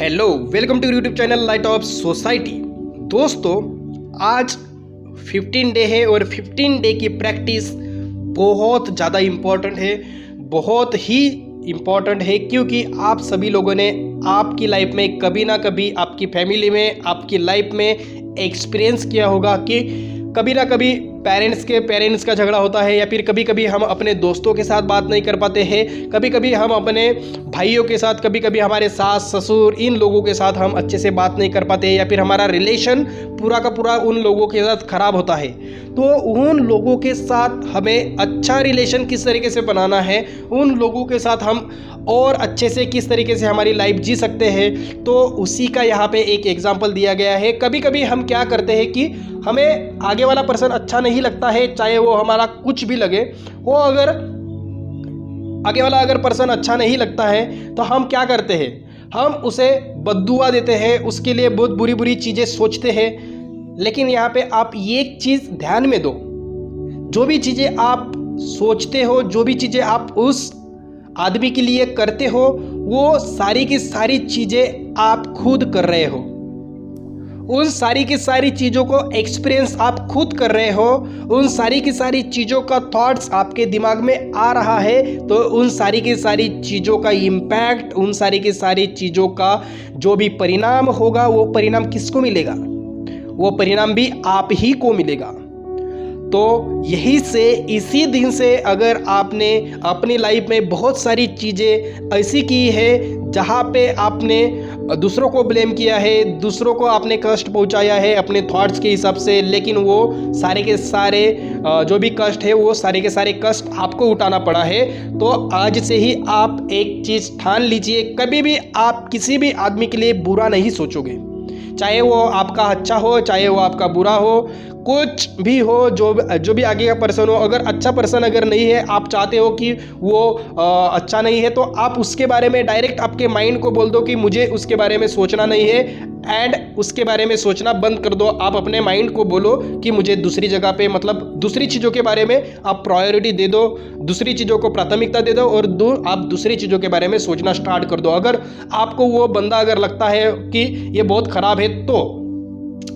Hello, welcome to YouTube channel light of society. दोस्तों, आज 15 day है और 15 डे की प्रैक्टिस बहुत ज़्यादा इम्पॉर्टेंट है, बहुत ही इम्पॉर्टेंट है, क्योंकि आप सभी लोगों ने आपकी लाइफ में कभी ना कभी, आपकी फैमिली में, आपकी लाइफ में एक्सपीरियंस किया होगा कि कभी ना कभी पेरेंट्स का झगड़ा होता है, या फिर कभी कभी हम अपने दोस्तों के साथ बात नहीं कर पाते हैं, कभी कभी हम अपने भाइयों के साथ, कभी कभी हमारे सास ससुर, इन लोगों के साथ हम अच्छे से बात नहीं कर पाते हैं, या फिर हमारा रिलेशन पूरा का पूरा उन लोगों के साथ ख़राब होता है। तो उन लोगों के साथ हमें अच्छा रिलेशन किस तरीके से बनाना है, उन लोगों के साथ हम और अच्छे से किस तरीके से हमारी लाइफ जी सकते हैं, तो उसी का यहाँ पे एक एग्जाम्पल दिया गया है। कभी कभी हम क्या करते हैं कि हमें आगे वाला पर्सन अच्छा नहीं लगता है, चाहे वो हमारा कुछ भी लगे, वो अगर आगे वाला अगर पर्सन अच्छा नहीं लगता है तो हम क्या करते हैं, हम उसे बद्दुआ देते हैं, उसके लिए बहुत बुरी बुरी चीज़ें सोचते हैं। लेकिन यहाँ पे आप ये चीज़ ध्यान में दो, जो भी चीज़ें आप सोचते हो, जो भी चीज़ें आप उस आदमी के लिए करते हो, वो सारी की सारी चीज़ें आप खुद कर रहे हो। उन सारी की सारी चीज़ों को एक्सपीरियंस आप खुद कर रहे हो, उन सारी की सारी चीज़ों का थॉट्स आपके दिमाग में आ रहा है, तो उन सारी की सारी चीज़ों का इम्पैक्ट, उन सारी की सारी चीज़ों का जो भी परिणाम होगा, वो परिणाम किसको मिलेगा? वो परिणाम भी आप ही को मिलेगा। तो यही से, इसी दिन से अगर आपने अपनी लाइफ में बहुत सारी चीज़ें ऐसी की है जहाँ पे आपने दूसरों को ब्लेम किया है, दूसरों को आपने कष्ट पहुँचाया है अपने थॉट्स के हिसाब से, लेकिन वो सारे के सारे जो भी कष्ट है, वो सारे के सारे कष्ट आपको उठाना पड़ा है। तो आज से ही आप एक चीज़ ठान लीजिए, कभी भी आप किसी भी आदमी के लिए बुरा नहीं सोचोगे, चाहे वो आपका अच्छा हो, चाहे वो आपका बुरा हो, कुछ भी हो, जो भी आगे का पर्सन हो। अगर अच्छा पर्सन अगर नहीं है, आप चाहते हो कि वो अच्छा नहीं है, तो आप उसके बारे में डायरेक्ट आपके माइंड को बोल दो कि मुझे उसके बारे में सोचना नहीं है, एंड उसके बारे में सोचना बंद कर दो। आप अपने माइंड को बोलो कि मुझे दूसरी जगह पे, मतलब दूसरी चीज़ों के बारे में आप प्रायोरिटी दे दो, दूसरी चीज़ों को प्राथमिकता दे दो, और आप दूसरी चीज़ों के बारे में सोचना स्टार्ट कर दो। अगर आपको वो बंदा अगर लगता है कि ये बहुत ख़राब है तो,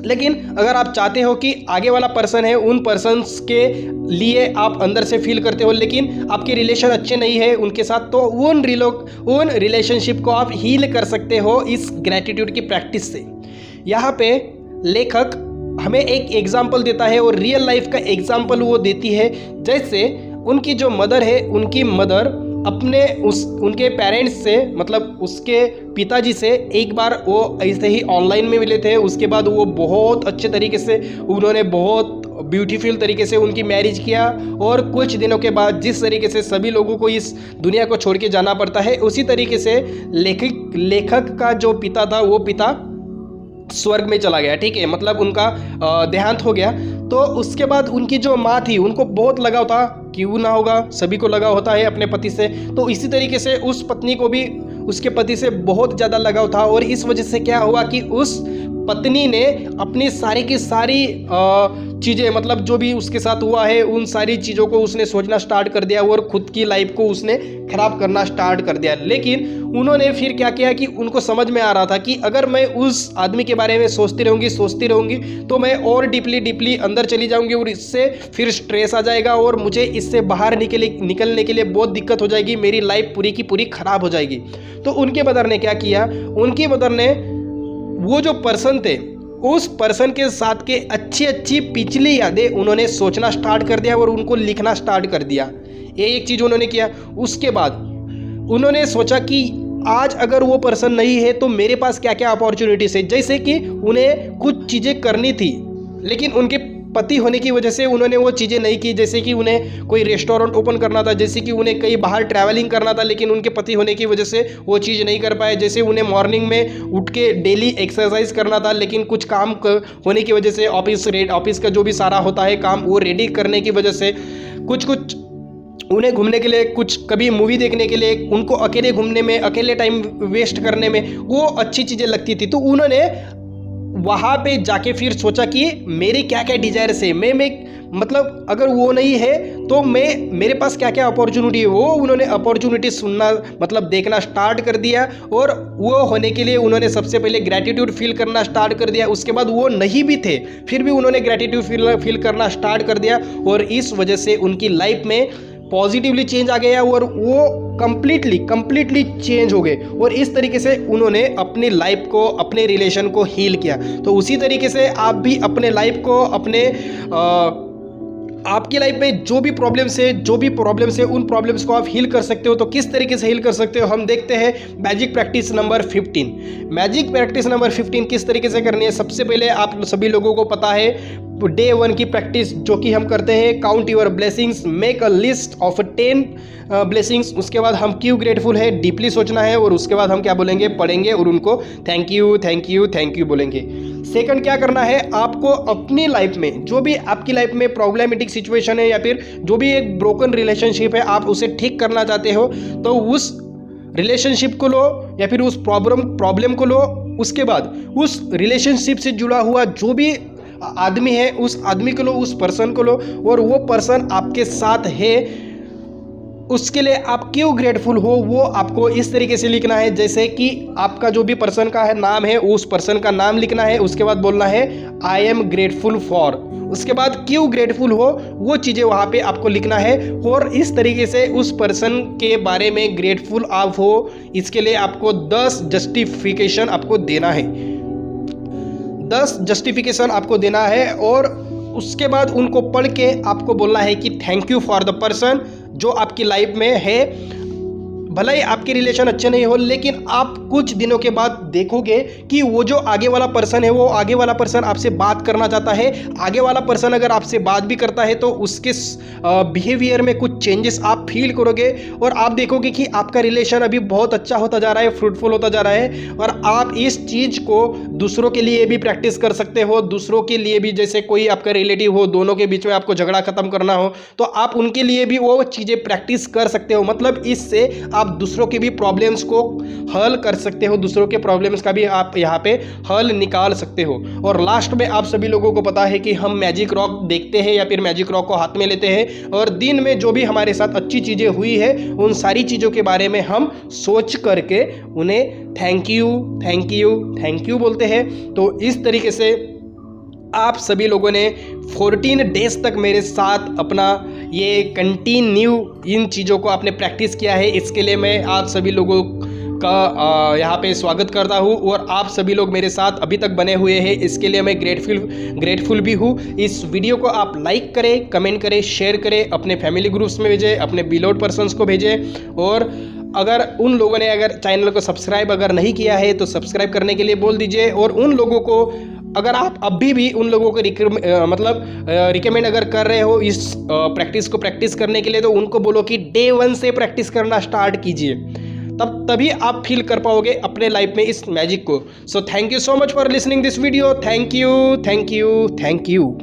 लेकिन अगर आप चाहते हो कि आगे वाला पर्सन है, उन पर्सन्स के लिए आप अंदर से फील करते हो, लेकिन आपके रिलेशन अच्छे नहीं है उनके साथ, तो उन रिलेशनशिप को आप हील कर सकते हो इस ग्रैटिट्यूड की प्रैक्टिस से। यहाँ पे लेखक हमें एक एग्जाम्पल देता है, और रियल लाइफ का एग्जाम्पल वो देती है। जैसे उनकी जो मदर है, उनकी मदर उनके पेरेंट्स से, मतलब उसके पिताजी से एक बार वो ऐसे ही ऑनलाइन में मिले थे। उसके बाद वो बहुत अच्छे तरीके से, उन्होंने बहुत ब्यूटीफुल तरीके से उनकी मैरिज किया, और कुछ दिनों के बाद जिस तरीके से सभी लोगों को इस दुनिया को छोड़ के जाना पड़ता है, उसी तरीके से लेखक का जो पिता था, वो पिता स्वर्ग में चला गया। ठीक है, मतलब उनका देहांत हो गया। तो उसके बाद उनकी जो माँ थी, उनको बहुत लगाव था, क्यों ना होगा, सभी को लगाव होता है अपने पति से। तो इसी तरीके से उस पत्नी को भी उसके पति से बहुत ज़्यादा लगाव था, और इस वजह से क्या हुआ कि उस पत्नी ने अपनी सारी की सारी चीज़ें, मतलब जो भी उसके साथ हुआ है, उन सारी चीज़ों को उसने सोचना स्टार्ट कर दिया, और खुद की लाइफ को उसने ख़राब करना स्टार्ट कर दिया। लेकिन उन्होंने फिर क्या किया कि उनको समझ में आ रहा था कि अगर मैं उस आदमी के बारे में सोचती रहूँगी तो मैं और डीपली अंदर चली जाऊँगी, और इससे फिर स्ट्रेस आ जाएगा, और मुझे इससे बाहर निकलने के लिए बहुत दिक्कत हो जाएगी, मेरी लाइफ पूरी की पूरी ख़राब हो जाएगी। तो उनके मदर ने क्या किया, उनकी मदर ने वो जो पर्सन थे, उस पर्सन के साथ के अच्छी पिछली यादें उन्होंने सोचना स्टार्ट कर दिया, और उनको लिखना स्टार्ट कर दिया। ये एक चीज़ उन्होंने किया। उसके बाद उन्होंने सोचा कि आज अगर वो पर्सन नहीं है तो मेरे पास क्या क्या अपॉर्चुनिटीज़ है। जैसे कि उन्हें कुछ चीज़ें करनी थी, लेकिन उनके पति होने की वजह से उन्होंने वो चीज़ें नहीं की। जैसे कि उन्हें कोई रेस्टोरेंट ओपन करना था, जैसे कि उन्हें कहीं बाहर ट्रैवलिंग करना था, लेकिन उनके पति होने की वजह से वो चीज़ नहीं कर पाए। जैसे उन्हें मॉर्निंग में उठ के डेली एक्सरसाइज करना था, लेकिन कुछ काम होने की वजह से, ऑफिस का जो भी सारा होता है काम, वो रेडी करने की वजह से, कुछ उन्हें घूमने के लिए, कुछ कभी मूवी देखने के लिए, उनको अकेले घूमने में, अकेले टाइम वेस्ट करने में वो अच्छी चीज़ें लगती थी। तो उन्होंने वहाँ पे जाके फिर सोचा कि मेरी क्या क्या डिजायर्स है, मैं मतलब अगर वो नहीं है तो मेरे पास क्या क्या अपॉर्चुनिटी है, वो उन्होंने अपॉर्चुनिटी सुनना मतलब देखना स्टार्ट कर दिया। और वो होने के लिए उन्होंने सबसे पहले ग्रैटिट्यूड फील करना स्टार्ट कर दिया। उसके बाद वो नहीं भी थे फिर भी उन्होंने ग्रैटिट्यूड फील करना स्टार्ट कर दिया, और इस वजह से उनकी लाइफ में पॉजिटिवली चेंज आ गया और वो कंप्लीटली चेंज हो गए। और इस तरीके से उन्होंने अपनी लाइफ को, अपने रिलेशन को हील किया। तो उसी तरीके से आप भी अपने लाइफ को, आपकी लाइफ में जो भी प्रॉब्लम्स है उन प्रॉब्लम्स को आप हील कर सकते हो। तो किस तरीके से हील कर सकते हो हम देखते हैं magic practice number 15। Magic practice number 15 किस तरीके से करनी है, सबसे पहले आप सभी लोगों को पता है डे 1 की प्रैक्टिस जो कि हम करते हैं, count your blessings, make a list of 10 blessings. उसके बाद हम क्यों ग्रेटफुल है डीपली सोचना है, और उसके बाद हम क्या बोलेंगे, पढ़ेंगे और उनको थैंक यू बोलेंगे। सेकंड क्या करना है, आपको अपनी लाइफ में जो भी आपकी लाइफ में प्रॉब्लमेटिक सिचुएशन है या फिर जो भी एक ब्रोकन रिलेशनशिप है आप उसे ठीक करना चाहते हो, तो उस रिलेशनशिप को लो या फिर उस प्रॉब्लम को लो। उसके बाद उस रिलेशनशिप से जुड़ा हुआ जो भी आदमी है उस आदमी को लो, उस पर्सन को लो, और वो पर्सन आपके साथ है उसके लिए आप क्यों ग्रेटफुल हो वो आपको इस तरीके से लिखना है, जैसे कि आपका जो भी पर्सन का है नाम है उस पर्सन का नाम लिखना है। उसके बाद बोलना है आई एम ग्रेटफुल फॉर, उसके बाद क्यों ग्रेटफुल हो वो चीज़ें वहाँ पे आपको लिखना है। और इस तरीके से उस पर्सन के बारे में ग्रेटफुल आप हो, इसके लिए आपको 10 जस्टिफिकेशन आपको देना है, 10 जस्टिफिकेशन आपको देना है। और उसके बाद उनको पढ़ के आपको बोलना है कि thank you for the person जो आपकी लाइफ में है। भले ही आपके रिलेशन अच्छे नहीं हो, लेकिन आप कुछ दिनों के बाद देखोगे कि वो जो आगे वाला पर्सन है वो आगे वाला पर्सन आपसे बात करना चाहता है। आगे वाला पर्सन अगर आपसे बात भी करता है तो उसके बिहेवियर में कुछ चेंजेस आप फील करोगे, और आप देखोगे कि आपका रिलेशन अभी बहुत अच्छा होता जा रहा है, फ्रूटफुल होता जा रहा है। और आप इस चीज़ को दूसरों के लिए भी प्रैक्टिस कर सकते हो, दूसरों के लिए भी, जैसे कोई आपका रिलेटिव हो, दोनों के बीच में आपको झगड़ा खत्म करना हो तो आप उनके लिए भी वो चीज़ें प्रैक्टिस कर सकते हो। मतलब इससे आप दूसरों के भी प्रॉब्लम्स को हल कर सकते हो, दूसरों के प्रॉब्लम्स का भी आप यहाँ पे हल निकाल सकते हो। और लास्ट में आप सभी लोगों को पता है कि हम मैजिक रॉक देखते हैं या फिर मैजिक रॉक को हाथ में लेते हैं, और दिन में जो भी हमारे साथ अच्छी चीज़ें हुई है उन सारी चीज़ों के बारे में हम सोच करके उन्हें थैंक यू बोलते हैं। तो इस तरीके से आप सभी लोगों ने 14 डेज तक मेरे साथ अपना ये कंटिन्यू इन चीज़ों को आपने प्रैक्टिस किया है, इसके लिए मैं आप सभी लोगों का यहाँ पे स्वागत करता हूँ। और आप सभी लोग मेरे साथ अभी तक बने हुए हैं, इसके लिए मैं ग्रेटफुल भी हूँ। इस वीडियो को आप लाइक करें, कमेंट करें, शेयर करें, अपने फैमिली ग्रुप्स में भेजें, अपने बिलोड पर्सन्स को भेजें। और अगर उन लोगों ने अगर चैनल को सब्सक्राइब अगर नहीं किया है तो सब्सक्राइब करने के लिए बोल दीजिए। और उन लोगों को अगर आप अभी भी उन लोगों को रिकमेंड अगर कर रहे हो इस प्रैक्टिस को प्रैक्टिस करने के लिए, तो उनको बोलो कि डे 1 से प्रैक्टिस करना स्टार्ट कीजिए, तभी आप फील कर पाओगे अपने लाइफ में इस मैजिक को। So thank you so much for listening this video. Thank you.